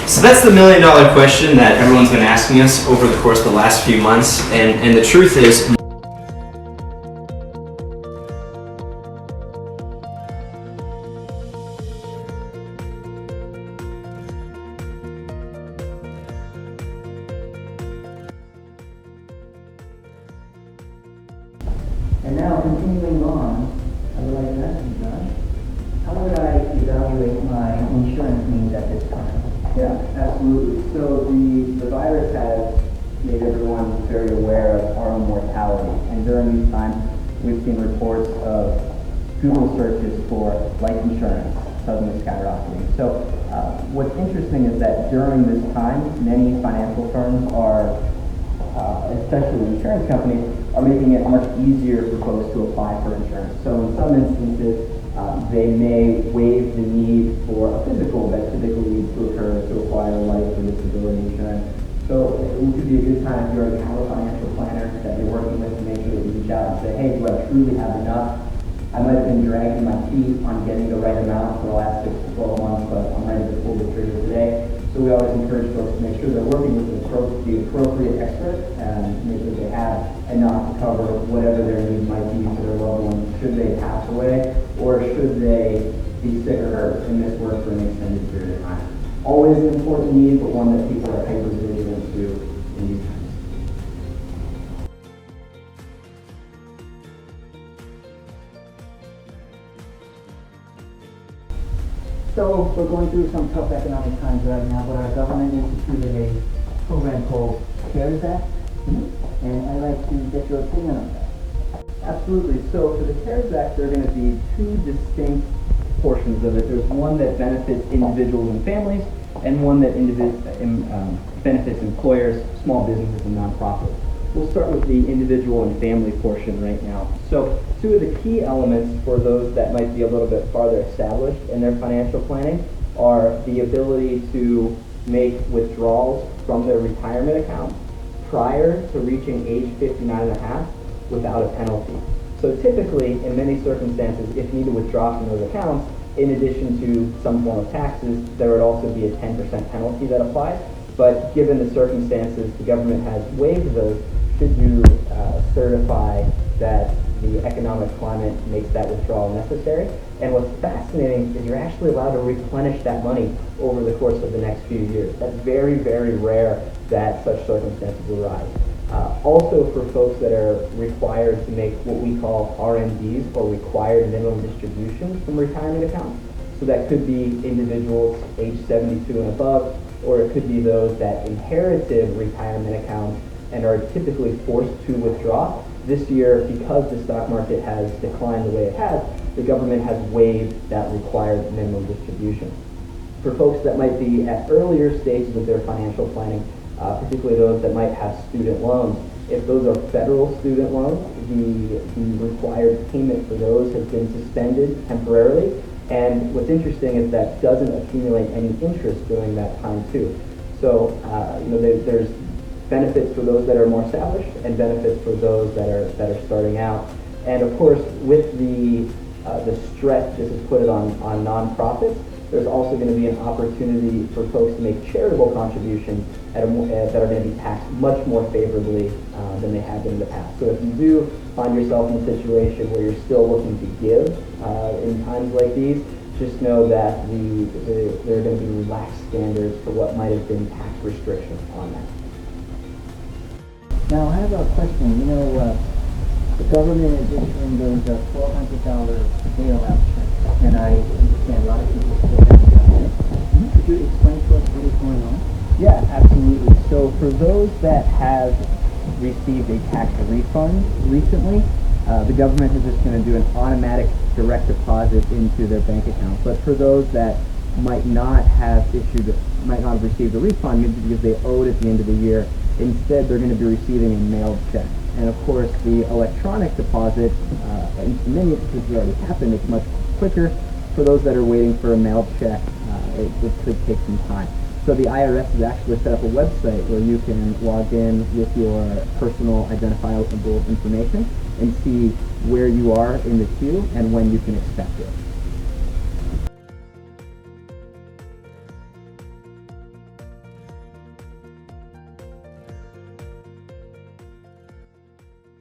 So that's the million-dollar question that everyone's been asking us over the course of the last few months, and the truth is, and now, continuing on, I would like to ask you, John, how would I evaluate my insurance needs at this time? Yeah, absolutely. So the virus has made everyone very aware of our own mortality. And during these times, we've seen reports of Google searches for life insurance suddenly skyrocketing. So what's interesting is that during this time, many financial firms are, especially insurance companies, are making it much easier for folks to apply for insurance. So in some instances, they may waive the need for a physical that typically needs to occur to acquire life or disability insurance. So it could be a good time if you already have a financial planner that you're working with to make sure that you reach out and say, hey, do I truly have enough? I might have been dragging my feet on getting the right amount for the last 6 to 12 months, but I'm ready to pull the trigger today. So we always encourage folks to make sure they're working with the appropriate expert and make sure they have enough to cover whatever their needs might be for their loved ones should they pass away or should they be sick or hurt and miss work for an extended period of time. Always an important need, but one that people are hyper vigilant to in these times. So we're going through some tough economic times right now, but our government instituted a program called CARES Act, and I'd like to get your opinion on that. Absolutely. So for the CARES Act, there are going to be two distinct portions of it. There's one that benefits individuals and families, and one that benefits employers, small businesses, and nonprofits. We'll start with the individual and family portion right now. So two of the key elements for those that might be a little bit farther established in their financial planning are the ability to make withdrawals from their retirement account prior to reaching age 59 and a half without a penalty. So typically, in many circumstances, if you need to withdraw from those accounts, in addition to some form of taxes, there would also be a 10% penalty that applies. But given the circumstances, the government has waived those should you certify that the economic climate makes that withdrawal necessary. And what's fascinating is you're actually allowed to replenish that money over the course of the next few years. That's very, very rare that such circumstances arise. Also for folks that are required to make what we call RMDs, or required minimum distributions from retirement accounts. So that could be individuals age 72 and above, or it could be those that inherited retirement accounts and are typically forced to withdraw. This year, because the stock market has declined the way it has, the government has waived that required minimum distribution. For folks that might be at earlier stages of their financial planning, particularly those that might have student loans, if those are federal student loans, the required payment for those has been suspended temporarily. And what's interesting is that doesn't accumulate any interest during that time too. So there's benefits for those that are more established and benefits for those that are starting out. And of course, with the stretch this has put it on nonprofits, there's also going to be an opportunity for folks to make charitable contributions that are going to be taxed much more favorably than they have been in the past. So if you do find yourself in a situation where you're still looking to give in times like these, just know that there are going to be relaxed standards for what might have been tax restrictions on that. Now I have a question. The government is issuing those $1,200 bailout checks, and I understand a lot of people still haven't gotten it. Could you explain to us what is going on? Yeah, absolutely. So for those that have received a tax refund recently, the government is just going to do an automatic direct deposit into their bank account. But for those that might not have received a refund, maybe because they owed at the end of the year, instead they're going to be receiving a mailed check. And of course, the electronic deposit, in many instances it already happened, it's much quicker. For those that are waiting for a mailed check, it could take some time. So the IRS has actually set up a website where you can log in with your personal identifiable information and see where you are in the queue and when you can expect it.